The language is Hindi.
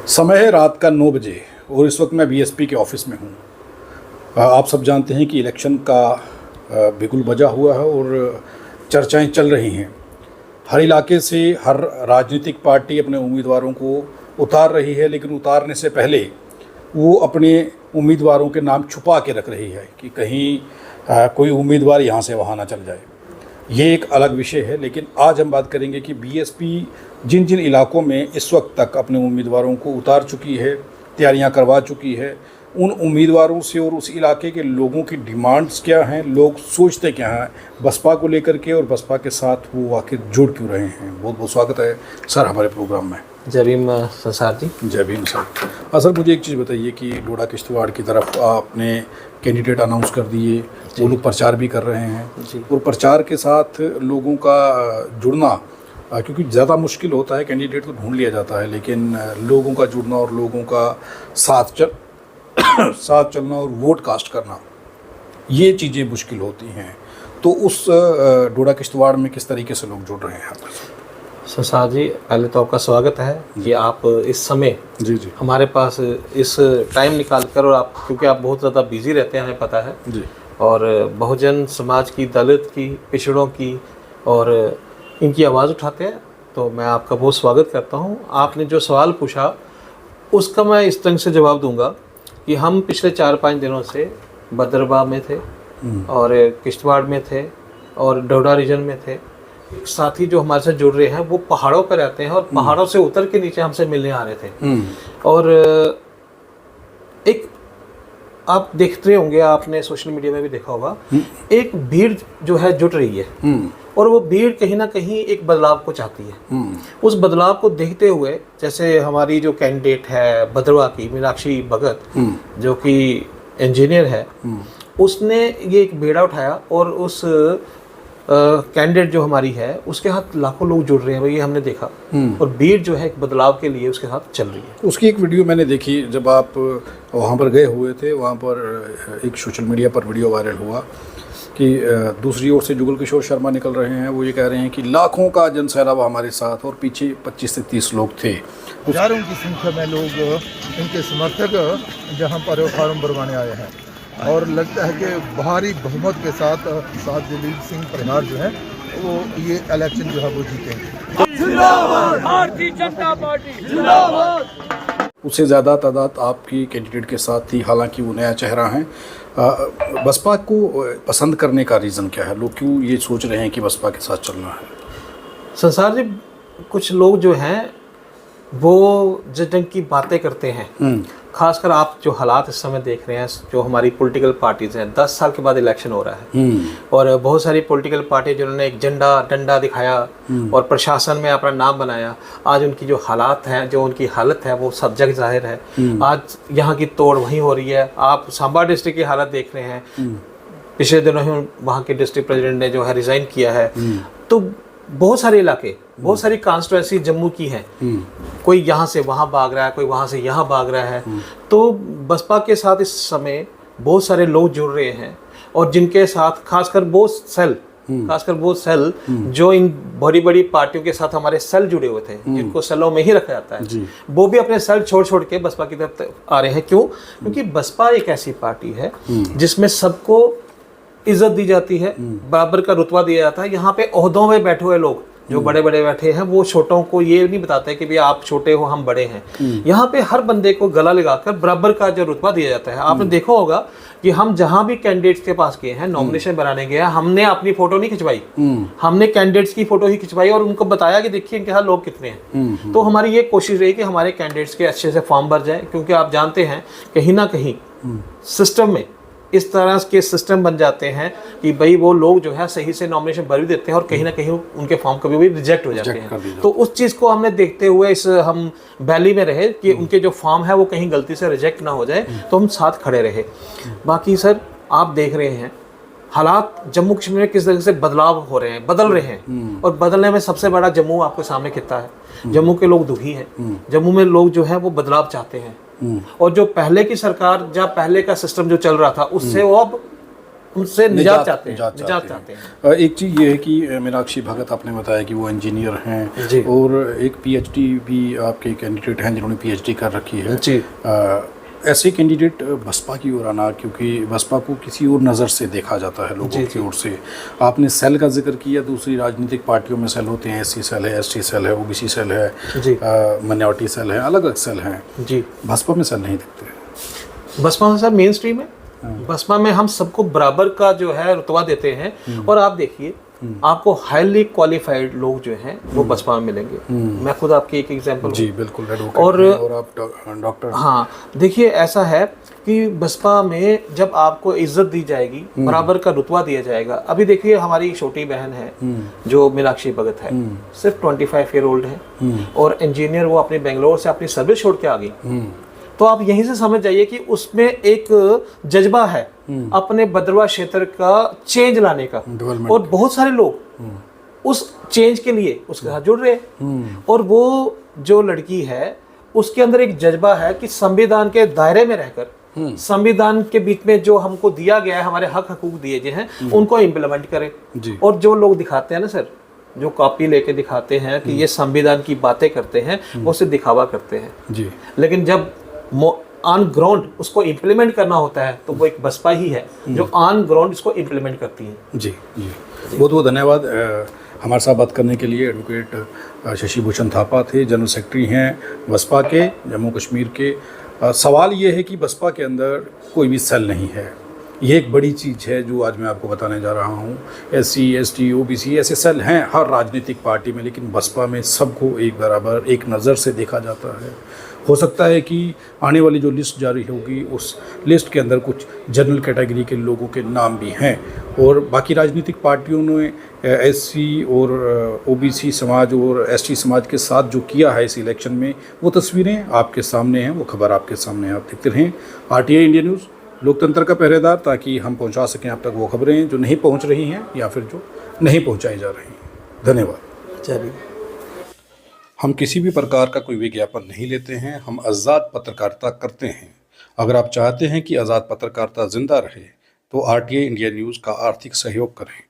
समय है रात का 9 बजे और इस वक्त मैं बीएसपी के ऑफिस में हूँ। आप सब जानते हैं कि इलेक्शन का बिगुल बजा हुआ है और चर्चाएं चल रही हैं। हर इलाके से हर राजनीतिक पार्टी अपने उम्मीदवारों को उतार रही है, लेकिन उतारने से पहले वो अपने उम्मीदवारों के नाम छुपा के रख रही है कि कहीं कोई उम्मीदवार यहाँ से वहाँ ना चल जाए। ये एक अलग विषय है, लेकिन आज हम बात करेंगे कि बीएसपी जिन जिन इलाकों में इस वक्त तक अपने उम्मीदवारों को उतार चुकी है, तैयारियां करवा चुकी है, उन उम्मीदवारों से और उस इलाके के लोगों की डिमांड्स क्या हैं, लोग सोचते क्या हैं बसपा को लेकर के, और बसपा के साथ वो आखिर जुड़ क्यों रहे हैं। बहुत बहुत स्वागत है सर हमारे प्रोग्राम में। जय भीम संसार जी। जय भीम सर। हाँ सर, मुझे एक चीज़ बताइए कि डोडा किश्तवाड़ की तरफ आपने कैंडिडेट अनाउंस कर दिए, वो लोग प्रचार भी कर रहे हैं जी। और प्रचार के साथ लोगों का जुड़ना, क्योंकि ज़्यादा मुश्किल होता है, कैंडिडेट तो ढूंढ लिया जाता है, लेकिन लोगों का जुड़ना और लोगों का साथ चलना और वोट कास्ट करना, ये चीज़ें मुश्किल होती हैं। तो उस डोडा किश्तवाड़ में किस तरीके से लोग जुड़ रहे हैं यहाँ पर? संसार जी, पहले तो आपका स्वागत है कि आप इस समय जी हमारे पास इस टाइम निकाल कर, और आप क्योंकि आप बहुत ज़्यादा बिजी रहते हैं हमें पता है जी, और बहुजन समाज की, दलित की, पिछड़ों की और इनकी आवाज़ उठाते हैं, तो मैं आपका बहुत स्वागत करता हूँ। आपने जो सवाल पूछा उसका मैं इस तरह से जवाब दूंगा कि हम पिछले 4-5 दिनों से भद्रवाह में थे और किश्तवाड़ में थे और डोडा रीजन में थे। साथी जो हमारे साथ जुड़ रहे हैं वो पहाड़ों पर रहते हैं और पहाड़ों से उतर के नीचे हमसे मिलने आ रहे थे। और एक आप देखते होंगे, आपने सोशल मीडिया में भी देखा होगा, एक भीड़ जो है जुट रही है और वो भीड़ कहीं ना कहीं एक बदलाव को चाहती है। उस बदलाव को देखते हुए, जैसे हमारी जो कैंडिडेट है भद्रवाह की मीनाक्षी भगत, जो कि इंजीनियर है, उसने ये एक बेड़ा उठाया और उस कैंडिडेट जो हमारी है उसके साथ लाखों लोग जुड़ रहे हैं, ये हमने देखा। और भीड़ जो है एक बदलाव के लिए उसके साथ चल रही है। उसकी एक वीडियो मैंने देखी जब आप वहाँ पर गए हुए थे। वहाँ पर एक सोशल मीडिया पर वीडियो वायरल हुआ कि दूसरी ओर से जुगल किशोर शर्मा निकल रहे हैं। वो ये कह रहे हैं कि लाखों का जनसैलाब हमारे साथ, और पीछे 25 से 30 लोग थे। हजारों की संख्या में लोग इनके समर्थक जहां पर फार्म भरवाने आए हैं और लगता है कि भारी बहुमत के साथ दिलीप सिंह परिहार जो है वो ये इलेक्शन जो है वो जीतेंगे। जिंदाबाद भारतीय जनता पार्टी, जिंदाबाद। उससे ज़्यादा तादाद आपकी कैंडिडेट के साथ थी, हालांकि वो नया चेहरा है। बसपा को पसंद करने का रीज़न क्या है? लोग क्यों ये सोच रहे हैं कि बसपा के साथ चलना है? संसार जी, कुछ लोग जो हैं वो जिस ढंग की बातें करते हैं, खासकर आप जो हालात इस समय देख रहे हैं, जो हमारी पॉलिटिकल पार्टीज हैं, 10 साल के बाद इलेक्शन हो रहा है और बहुत सारी पॉलिटिकल पार्टी जिन्होंने एक झंडा डंडा दिखाया और प्रशासन में अपना नाम बनाया, आज उनकी जो हालात हैं, जो उनकी हालत है, वो सब जग जाहिर है। आज यहाँ की तोड़ वहीं हो रही है। आप सांबा डिस्ट्रिक्ट की हालत देख रहे हैं, पिछले दिनों ही वहाँ के डिस्ट्रिक्ट प्रेसिडेंट ने जो है रिजाइन किया है। तो बहुत सारे इलाके, बहुत सारी कॉन्स्टिट्यूएंसी जम्मू की हैं, कोई यहाँ से वहाँ भाग रहा है, कोई वहाँ से यहाँ भाग रहा है। तो बसपा के साथ इस समय बहुत सारे लोग जुड़ रहे हैं और जिनके साथ खासकर वो सेल जो इन बड़ी बड़ी पार्टियों के साथ हमारे सेल जुड़े हुए थे, जिनको सेलों में ही रखा जाता है, वो भी अपने सेल छोड़ के बसपा की तरफ आ रहे हैं। क्यों? क्योंकि बसपा एक ऐसी पार्टी है जिसमें सबको इज्जत दी जाती है, बराबर का रुतबा दिया जाता है। यहाँ पे ओहदों में बैठे हुए लोग जो बड़े बड़े बैठे हैं, वो छोटों को ये नहीं बताते कि भैया आप छोटे हो हम बड़े हैं। यहाँ पे हर बंदे को गला लगाकर बराबर का जो रुतबा दिया जाता है। आपने देखा होगा कि हम जहाँ भी कैंडिडेट्स के पास गए हैं, नॉमिनेशन बनाने गए हैं, हमने अपनी फोटो नहीं खिंचवाई, हमने कैंडिडेट्स की फोटो ही खिंचवाई और उनको बताया कि देखिए इनके साथ लोग कितने हैं। तो हमारी ये कोशिश रही कि हमारे कैंडिडेट्स के अच्छे से फॉर्म भर जाए, क्योंकि आप जानते हैं कहीं ना कहीं सिस्टम में इस तरह के सिस्टम बन जाते हैं कि भाई वो लोग जो है सही से नॉमिनेशन भर भी देते हैं और कहीं ना कहीं उनके फॉर्म कभी भी रिजेक्ट हो जाते हैं। तो उस चीज़ को हमने देखते हुए हम वैली में रहे कि उनके जो फॉर्म है वो कहीं गलती से रिजेक्ट ना हो जाए, तो हम साथ खड़े रहे। बाकी सर, आप देख रहे हैं हालात जम्मू कश्मीर में किस तरह से बदलाव हो रहे हैं, बदल रहे हैं, और बदलने में सबसे बड़ा जम्मू आपके सामने खिता है। जम्मू के लोग दुखी हैं, जम्मू में लोग जो है वो बदलाव चाहते हैं। और जो पहले की सरकार, जब पहले का सिस्टम जो चल रहा था, उससे वो अब उनसे निजात चाहते हैं, निजात चाहते हैं। एक चीज़ ये है कि मीनाक्षी भगत आपने बताया कि वो इंजीनियर हैं जी। और एक पीएचडी भी आपके कैंडिडेट हैं जिन्होंने पीएचडी कर रखी है जी। ऐसे कैंडिडेट बसपा की ओर आना, क्योंकि बसपा को किसी और नज़र से देखा जाता है लोगों की ओर से। आपने सेल का जिक्र किया, दूसरी राजनीतिक पार्टियों में सेल होते हैं, एससी सेल है, एसटी सेल है, ओबीसी सेल है, माइनॉरिटी सेल है, अलग अलग सेल हैं जी। बसपा में सेल नहीं दिखते। बसपा में सर मेन स्ट्रीम है, बसपा में हम सबको बराबर का जो है रुतबा देते हैं। और आप देखिए आपको हाईली क्वालिफाइड लोग जो हैं वो बसपा में मिलेंगे। मैं खुद आपकी एक एग्जांपल जी बिल्कुल, और आप डॉक्टर। हाँ देखिए ऐसा है कि बसपा में जब आपको इज्जत दी जाएगी, बराबर का रुतबा दिया जाएगा। अभी देखिए हमारी छोटी बहन है जो मीनाक्षी भगत है, सिर्फ 25 ईयर ओल्ड है और इंजीनियर, वो अपनी बेंगलोर से अपनी सर्विस छोड़ के आ गई। तो आप यहीं से समझ जाइए कि उसमें एक जज्बा है अपने भद्रवाह क्षेत्र का चेंज लाने का, और बहुत सारे लोग उस चेंज के लिए उसके साथ जुड़ रहे हैं। और वो जो लड़की है उसके अंदर एक जज्बा है कि संविधान के दायरे में रहकर, संविधान के बीच में जो हमको दिया गया है, हमारे हक हकूक दिए गए हैं, उनको इम्प्लीमेंट करें। और जो लोग दिखाते हैं ना सर, जो कॉपी लेके दिखाते हैं कि ये संविधान की बातें करते हैं, वो सिर्फ दिखावा करते हैं जी। लेकिन जब ऑन ग्राउंड उसको इम्प्लीमेंट करना होता है तो वो एक बसपा ही है जो ऑन ग्राउंड इसको इम्प्लीमेंट करती है। जी जी, बहुत बहुत धन्यवाद हमारे साथ बात करने के लिए। एडवोकेट शशि भूषण थापा थे, जनरल सेक्रेटरी हैं बसपा के जम्मू कश्मीर के। सवाल ये है कि बसपा के अंदर कोई भी सेल नहीं है, ये एक बड़ी चीज़ है जो आज मैं आपको बताने जा रहा हूँ। एससी, एसटी, ओबीसी ऐसे सेल हैं हर राजनीतिक पार्टी में, लेकिन बसपा में सबको एक बराबर एक नज़र से देखा जाता है। हो सकता है कि आने वाली जो लिस्ट जारी होगी उस लिस्ट के अंदर कुछ जनरल कैटेगरी के लोगों के नाम भी हैं, और बाकी राजनीतिक पार्टियों ने एससी और ओबीसी समाज और एसटी समाज के साथ जो किया है इस इलेक्शन में, वो तस्वीरें आपके सामने हैं, वो खबर आपके सामने है। आप देखते रहें आरटीआई इंडिया न्यूज़, लोकतंत्र का पहरेदार, ताकि हम पहुंचा सकें आप तक वो खबरें जो नहीं पहुंच रही हैं या फिर जो नहीं पहुंचाई जा रही हैं। धन्यवाद। चलिए, हम किसी भी प्रकार का कोई विज्ञापन नहीं लेते हैं, हम आज़ाद पत्रकारिता करते हैं। अगर आप चाहते हैं कि आज़ाद पत्रकारिता जिंदा रहे तो आरटीआई इंडिया न्यूज़ का आर्थिक सहयोग करें।